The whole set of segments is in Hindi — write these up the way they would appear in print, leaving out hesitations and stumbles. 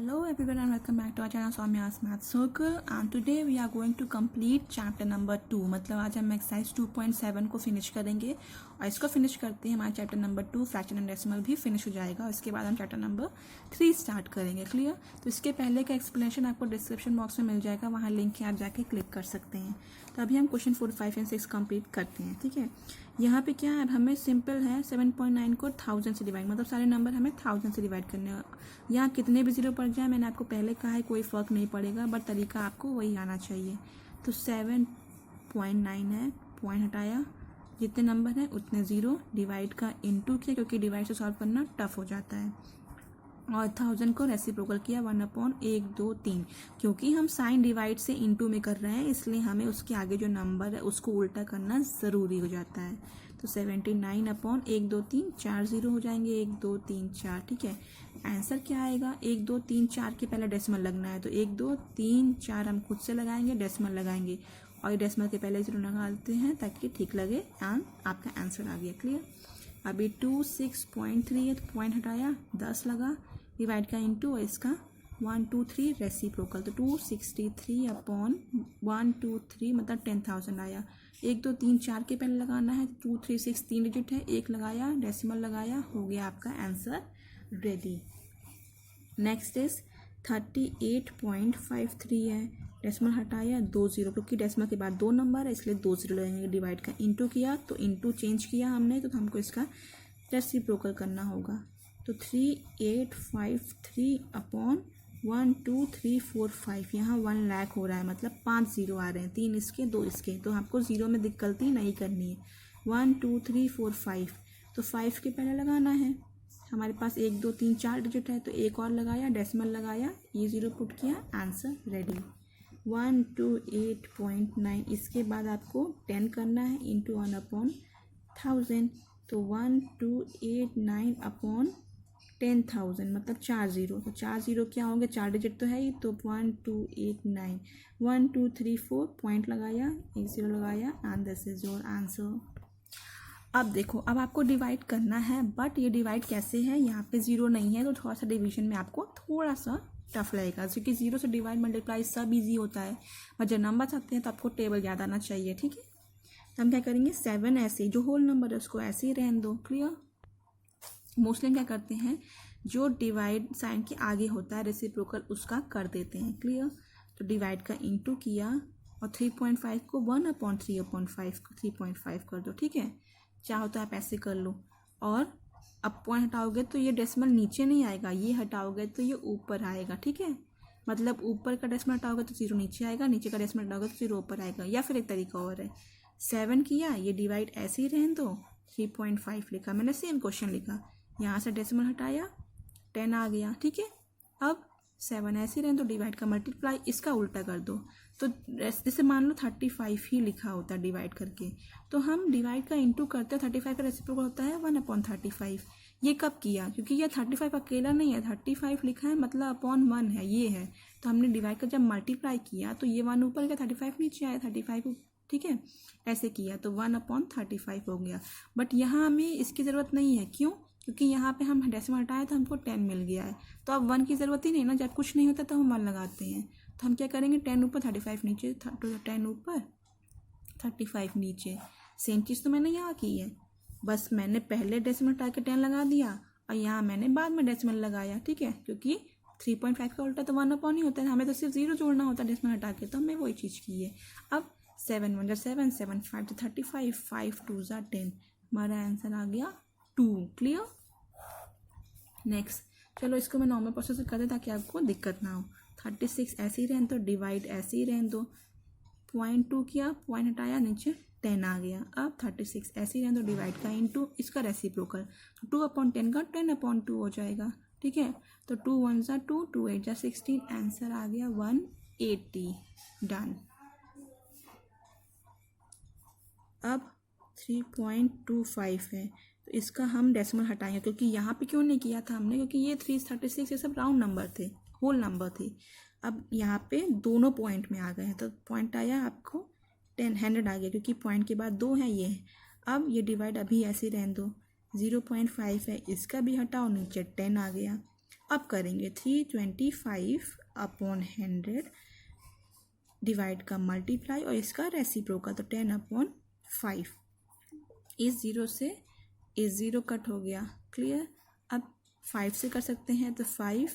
Hello everyone and welcome back to our channel Soumya's Math Circle and today we are going to complete chapter number 2। मतलब आज हम एक्सरसाइज 2.7 को फिनिश करेंगे और इसको फिनिश करते हैं हमारा chapter number 2 fraction and decimal भी फिनिश हो जाएगा और इसके बाद हम चैप्टर नंबर 3 स्टार्ट करेंगे। क्लियर? तो इसके पहले का एक्सप्लेनेशन आपको डिस्क्रिप्शन बॉक्स में मिल जाएगा, वहाँ लिंक है, आप जाके क्लिक कर सकते हैं। तो अभी हम क्वेश्चन 4, 5 एंड 6 कंप्लीट करते हैं। ठीक है, यहाँ पे क्या है, अब हमें सिंपल है 7.9 को 1000 से डिवाइड, मतलब सारे नंबर हमें 1000 से डिवाइड करने हैं। यहाँ कितने भी जीरो पड़ जाए, मैंने आपको पहले कहा है कोई फ़र्क नहीं पड़ेगा, बट तरीका आपको वही आना चाहिए। तो 7.9 है, पॉइंट हटाया, जितने नंबर हैं उतने ज़ीरो, डिवाइड का इनटू किया क्योंकि डिवाइड से सॉल्व करना टफ हो जाता है, और 1000 को रेसिप्रोकल किया 1/1, 2, 3। क्योंकि हम साइन डिवाइड से इनटू में कर रहे हैं इसलिए हमें उसके आगे जो नंबर है उसको उल्टा करना ज़रूरी हो जाता है। तो 79/1, 2, 3, 4 जीरो हो जाएंगे, 1, 2, 3, 4। ठीक है, आंसर क्या आएगा, 1, 2, 3, 4 के पहले डेसिमल लगना है, तो 1, 2, 3, 4 हम खुद से लगाएंगे, डेसिमल लगाएंगे और डेसिमल के पहले जीरो लगा देते हैं ताकि ठीक लगे एंड आपका आंसर आ गया। क्लियर? अभी 26.38 पॉइंट हटाया, 10 लगा, डिवाइड का इनटू और इसका 1, 2, 3 रेसिप्रोकल, तो 263/123 मतलब 10,000 आया। 1, 2, 3, 4 के पहले लगाना है, 2, 3, 6 3 डिजिट है, 1 लगाया, डेसिमल लगाया, हो गया आपका आंसर रेडी। नेक्स्ट इज 38.53 है, डेसिमल हटाया, 2 जीरो, क्योंकि डेसिमल के बाद 2 नंबर है इसलिए 2 जीरो लगेंगे। डिवाइड का इनटू किया तो इनटू चेंज किया हमने, तो हमको इसका रेसिप्रोकल करना होगा। तो 3853/1, 2, 3, 4, 5, यहाँ 1 लाख हो रहा है, मतलब 5 जीरो आ रहे हैं, 3 इसके 2 इसके, तो आपको जीरो में गलती नहीं करनी है। 1, 2, 3, 4, 5, तो 5 के पहले लगाना है, हमारे पास 1, 2, 3, 4 डिजिट है, तो एक और लगाया, डेसिमल लगाया, ये जीरो पुट किया, आंसर रेडी। 128.9, इसके बाद आपको 10 करना है इंटू 1/1000, तो 1289/10,000 मतलब 4 जीरो, तो 4 जीरो क्या होंगे, 4 डिजिट तो है ही, तो 1289, 1, 2, 3, 4 पॉइंट लगाया, एक जीरो लगाया and this is your answer. अब देखो, अब आपको डिवाइड करना है, बट ये डिवाइड कैसे है, यहाँ पे जीरो नहीं है तो थोड़ा सा डिवीजन में आपको थोड़ा सा टफ लगेगा, क्योंकि जीरो से डिवाइड मल्टीप्लाई सब इजी होता है, पर जब नंबर आते हैं तो आपको टेबल याद आना चाहिए। ठीक है, तो हम क्या करेंगे, 7 ऐसे जो होल नंबर है उसको ऐसे ही रहने दो। क्लियर? मोस्टली क्या करते हैं, जो डिवाइड साइन के आगे होता है रेसिप्रोकल उसका कर देते हैं। क्लियर? तो डिवाइड का इनटू किया और 3.5 को 1/3/5 3.5 कर दो। ठीक है, चाहो तो आप ऐसे कर लो, और अब पॉइंट हटाओगे तो ये डेसिमल नीचे नहीं आएगा, ये हटाओगे तो ये ऊपर आएगा। ठीक है, मतलब ऊपर का डेसिमल हटाओगे तो जीरो नीचे आएगा, नीचे का डेसिमल हटाओगे तो जीरो ऊपर आएगा। या फिर एक तरीका और है, 7 किया, ये डिवाइड ऐसे ही रहने दो, 3.5 लिखा मैंने, सेम क्वेश्चन लिखा, यहाँ से डेसिमल हटाया, 10 आ गया। ठीक है, अब 7 ऐसे ही रहने दो, डिवाइड का मल्टीप्लाई इसका उल्टा कर दो, तो जैसे मान लो 35 ही लिखा होता है डिवाइड करके, तो हम डिवाइड का इनटू करते हैं, 35 का रेसिप्रोकल होता है 1/35। ये कब किया, क्योंकि ये 35 अकेला नहीं है, 35 लिखा है मतलब अपॉन 1 है, ये है, तो हमने डिवाइड का जब मल्टीप्लाई किया तो ये 1 ऊपर गया, 35 नीचे आया, 35। ठीक है, ऐसे किया तो 1/35 हो गया। बट यहाँ हमें इसकी ज़रूरत नहीं है, क्यों? क्योंकि यहाँ पे हम डेसिमल हटाए तो हमको 10 मिल गया है, तो अब 1 की ज़रूरत ही नहीं ना, जब कुछ नहीं होता तो हम 1 लगाते हैं। तो हम क्या करेंगे, 10 ऊपर 35 नीचे, 10 ऊपर 35 नीचे, सेम चीज़ तो मैंने यहाँ की है, बस मैंने पहले डेसिमल हटा के 10 लगा दिया और यहाँ मैंने बाद में डेसिमल लगाया। ठीक है, क्योंकि 3.5 का उल्टा तो 1/, ही होता है, हमें तो सिर्फ जीरो जोड़ना होता है डेसिमल हटा के, तो हमने वही चीज़ की है। अब 7 1 7 7 5 35 5 2 10, हमारा आंसर आ गया 2। क्लियर? नेक्स्ट, चलो इसको मैं नॉर्मल प्रोसेस से कर दे ताकि आपको दिक्कत ना हो। 36 ऐसे ही रहने दो, डिवाइड ऐसे ही रहने दो, 0.2 किया, पॉइंट हटाया, नीचे 10 आ गया। अब 36 ऐसे ही रहने दो, डिवाइड का इनटू इसका रेसिप्रोकल, तो 2/10 का 10/2 हो जाएगा। ठीक है, तो 2 1 2, 2 8 16, आंसर आ गया 180। डन। अब 3.25 है, तो इसका हम डेसिमल हटाएंगे, क्योंकि यहाँ पे क्यों नहीं किया था हमने, क्योंकि ये 336 ये सब राउंड नंबर थे, होल नंबर थे। अब यहाँ पे दोनों पॉइंट में आ गए हैं, तो पॉइंट आया आपको 100 आ गया, क्योंकि पॉइंट के बाद 2 है, ये है। अब ये डिवाइड अभी ऐसे रहने दो, 0.5 है, इसका भी हटाओ, नीचे 10 आ गया। अब करेंगे 325 अपॉन 100 डिवाइड का मल्टीप्लाई और इसका रेसिप्रोकल, तो 10/5। इस ज़ीरो से इस ज़ीरो कट हो गया, क्लियर। अब 5 से कर सकते हैं, तो 5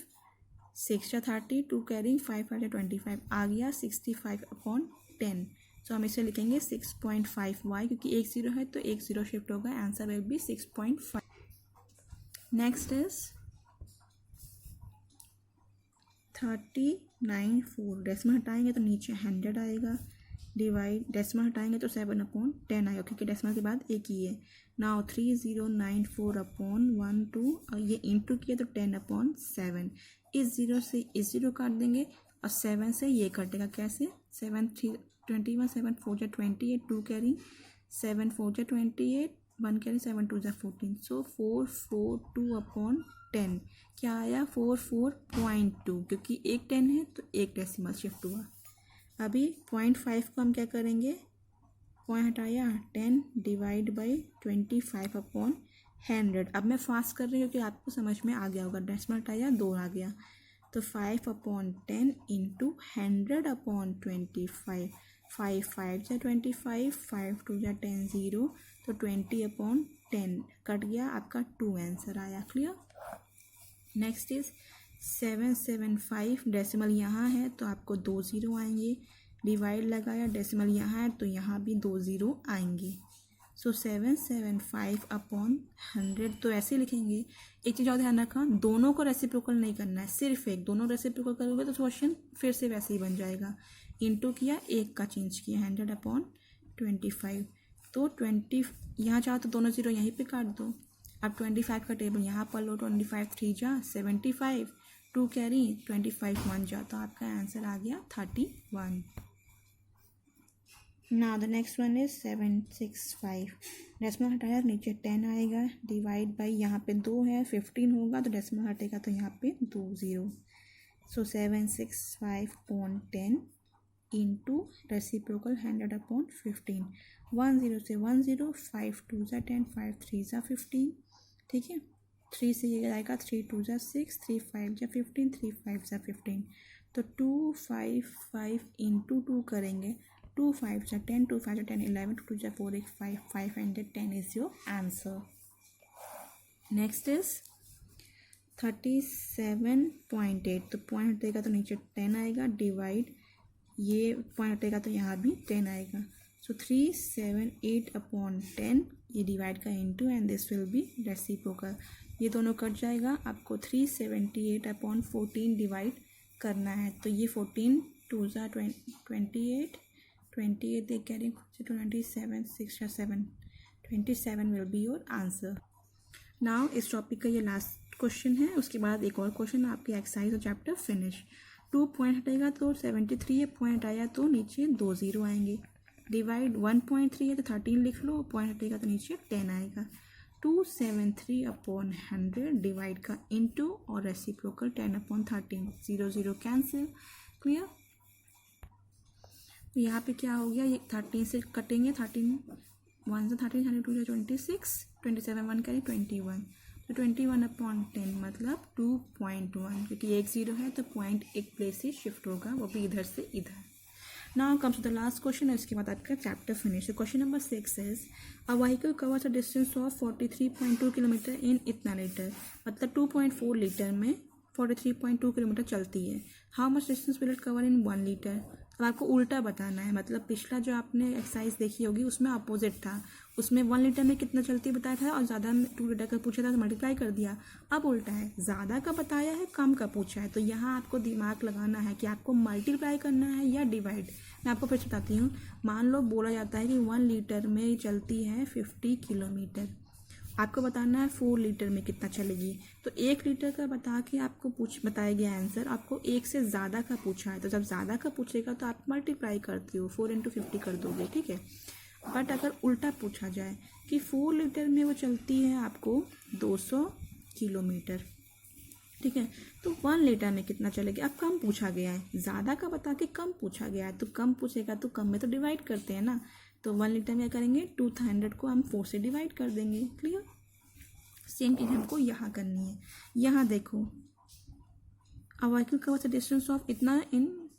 6 या 30, 2 कैरिंग 5 5 25 आ गया 65/10। तो हम इसे लिखेंगे 6.5y, क्योंकि एक ज़ीरो है तो एक ज़ीरो शिफ्ट होगा, answer will be 6.5। Next is 39.4, decimal हटाएंगे तो नीचे 100 आएगा, डिवाइड डेसिमल हटाएंगे तो 7/10 आएगा, क्योंकि डेसिमल के बाद एक ही है। नाउ 3094/12, ये इंटू किया तो 10/7। इस ज़ीरो से इस ज़ीरो काट देंगे और 7 से ये कटेगा, कैसे? 7 3 21, 7 4 28, 2 कैरी 7 4 28, 1 कैरी 7 2 14, सो 442/10 क्या आया? 44.2, क्योंकि एक 10 है तो एक डेसिमल शिफ्ट हुआ। अभी 0.5 को हम क्या करेंगे, पॉइंट हटाया 10 डिवाइड बाई 25/100। अब मैं फास्ट कर रही हूँ क्योंकि आपको समझ में आ गया होगा, डेसिमल हटाया 2 आ गया, तो 5/10 इंटू 100/25, 5 5 जा 25, 5 2 जा 10 0, तो 20/10 कट गया, आपका 2 आंसर आया, क्लियर। नेक्स्ट इज 775, डेसिमल यहाँ है तो आपको 2 ज़ीरो आएंगे, डिवाइड लगाया, डेसिमल यहाँ है तो यहाँ भी 2 ज़ीरो आएंगे, सो 775/100। तो ऐसे लिखेंगे। एक चीज़ और ध्यान रखना, दोनों को रेसिप्रोकल नहीं करना है, सिर्फ एक। दोनों रेसिप्रोकल करोगे तो क्वेश्चन फिर से वैसे ही बन जाएगा। इंटू किया, एक का चेंज किया, 100/25, तो 20 यहाँ चाहो तो दोनों ज़ीरो यहीं पे काट दो। अब 25 का टेबल यहाँ पर लो, 25 3 जा 75, 2 कैरी 25 1 जा, तो आपका आंसर आ गया 31। Now the next one is 765, decimal हटाया नीचे 10 आएगा, डिवाइड बाई यहाँ पे 2 है, 15 होगा तो डेसिमल हटेगा तो यहाँ पे 2 ज़ीरो, सो 765/10 इंटू रेसिप्रोकल 100/15, 1 0 से 1 0, 5 2 जा 10, 5 3 जा 15, ठीक है। 3 से ये आएगा, 3 2 जा 6, 3 5 जा 15, 3 5 जा 15, तो 255 इंटू 2 करेंगे, 2 5 जा 10, 2 5 जा 10, 11, 2 2 जा 4, 1 5, 510 is your answer. Next is 37.8, तो पॉइंट हटेगा तो नीचे 10 आएगा, डिवाइड ये पॉइंट हटेगा तो यहाँ भी 10 आएगा, सो 378/10, ये डिवाइड का into, and this will be reciprocal. ये दोनों कट जाएगा, आपको 378/14 डिवाइड करना है, तो ये 14 2 जा 28, 28 एक कैरी 27, 6 या 7, 27 will be your answer. Now इस टॉपिक का ये लास्ट क्वेश्चन है, उसके बाद एक और क्वेश्चन, आपकी एक्सरसाइज और चैप्टर फिनिश। 2 पॉइंट हटेगा तो 73 पॉइंट आया तो नीचे 2 ज़ीरो आएंगे, डिवाइड 1.3 है तो 13 लिख लो, पॉइंट हटेगा तो नीचे 10 आएगा, 273/100 डिवाइड का इंटू और रेसिप्रोकल 10/13, 0 0 कैंसिल, क्लियर। तो यहाँ पे क्या हो गया, ये 13 से कटेंगे, 13 1 से 13, 32 से 26, 27 1 कैरी 21, तो 21/10 मतलब 2.1, क्योंकि एक ज़ीरो है तो पॉइंट एक प्लेस से शिफ्ट होगा, वो भी इधर से इधर। Now comes to the last question, है उसके बाद आपका chapter finish. Question number 6 is a vehicle covers a distance of 43.2 kilometre in इतना लीटर, मतलब 2.4 लीटर में 43.2 किलोमीटर चलती है। How much distance will it cover in 1 litre. अब आपको उल्टा बताना है, मतलब पिछला जो आपने एक्सरसाइज देखी होगी उसमें अपोजिट था, उसमें 1 लीटर में कितना चलती है बताया था और ज़्यादा में 2 लीटर का पूछा था तो मल्टीप्लाई कर दिया। अब उल्टा है, ज़्यादा का बताया है कम का पूछा है, तो यहाँ आपको दिमाग लगाना है कि आपको मल्टीप्लाई करना है या डिवाइड। मैं आपको फिर बताती हूँ। मान लो बोला जाता है कि 1 लीटर में चलती है 50 किलोमीटर, आपको बताना है 4 लीटर में कितना चलेगी, तो 1 लीटर का बता के आपको बताया गया आंसर, आपको 1 से ज़्यादा का पूछा है, तो जब ज़्यादा का पूछेगा तो आप मल्टीप्लाई करते हो, 4 × 50 कर दोगे, ठीक है। बट अगर उल्टा पूछा जाए कि 4 लीटर में वो चलती है आपको 200 किलोमीटर, ठीक है, तो 1 लीटर में कितना चलेगी, अब कम पूछा गया है, ज़्यादा का बता के कम पूछा गया है, तो कम पूछेगा तो कम में तो डिवाइड करते हैं ना, तो 1 लीटर में क्या करेंगे, 200 को हम 4 से डिवाइड कर देंगे, क्लियर। सेम चीज़ हमको यहाँ करनी है। यहाँ देखो a vehicle covers a distance of इतना इन,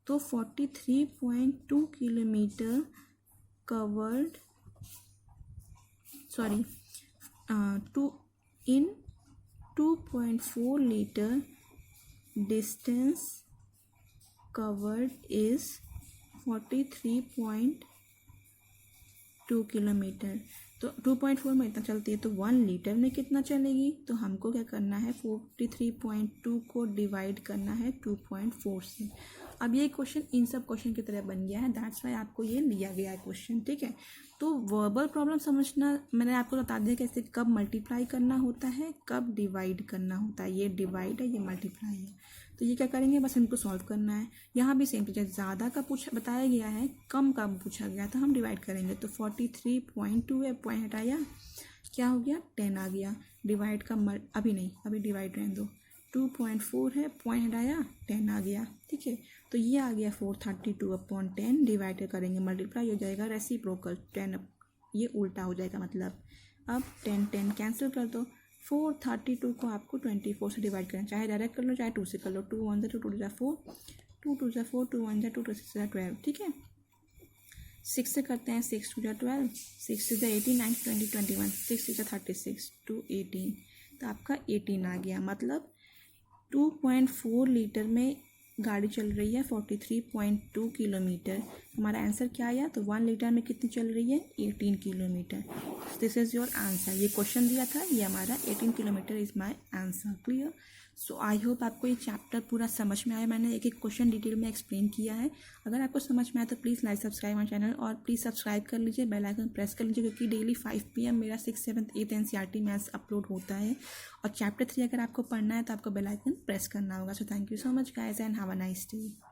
तो 43.2 kilometre covered, sorry, two in 2.4 litre distance covered is 43.2 kilometre. तो 2.4 में इतना चलती है, तो 1 लीटर में कितना चलेगी? तो हमको क्या करना है, 43.2 को डिवाइड करना है 2.4 से। अब ये क्वेश्चन इन सब क्वेश्चन की तरह बन गया है, दैट्स वाई आपको ये लिया गया है क्वेश्चन, ठीक है। तो वर्बल प्रॉब्लम समझना, मैंने आपको बता दिया कैसे, कब मल्टीप्लाई करना होता है, कब डिवाइड करना होता है। ये डिवाइड है, ये मल्टीप्लाई है, तो ये क्या करेंगे, बस इनको सॉल्व करना है। यहाँ भी सेम चीज़ है, ज़्यादा का बताया गया है, कम का पूछा गया, तो हम डिवाइड करेंगे। तो 43.2 है, पॉइंट हटाया, क्या हो गया, 10 आ गया। डिवाइड का अभी नहीं, अभी डिवाइड रहने दो। 2.4 है, पॉइंट हटाया, 10 आ गया, ठीक है। तो ये आ गया 432/10, डिवाइड करेंगे, मल्टीप्लाई हो जाएगा, रेसिप्रोकल 10, ये उल्टा हो जाएगा मतलब। अब 10 कैंसिल कर दो। 432 को आपको 24 से डिवाइड करना, चाहे डायरेक्ट कर लो चाहे 2 से कर लो। 2 1 2 2 2 4, 2 2 4, 2 1 2 2 6 12, ठीक है। 6 से करते हैं, 6 2 12, 6 6 18, 9 20 21, 6 6 36, 2 18, तो आपका 18 आ गया। मतलब 2.4 लीटर में गाड़ी चल रही है 43.2 किलोमीटर। हमारा आंसर क्या आया, तो 1 लीटर में कितनी चल रही है, 18 kilometre. This is your answer. ये क्वेश्चन दिया था, ये हमारा 18 kilometre is my answer. Clear. So I hope आपको ये चैप्टर पूरा समझ में आया। मैंने एक एक क्वेश्चन डिटेल में एक्सप्लेन किया है। अगर आपको समझ में आया तो please like subscribe my channel, और प्लीज़ सब्सक्राइब कर लीजिए, बेल आइकन प्रेस कर लीजिए, क्योंकि डेली 5 PM मेरा 6th 7th 8th NCERT maths upload होता है। और चैप्टर 3 अगर आपको पढ़ना है तो आपको बेल आइकन प्रेस करना होगा। So thank you so much guys and have a nice day.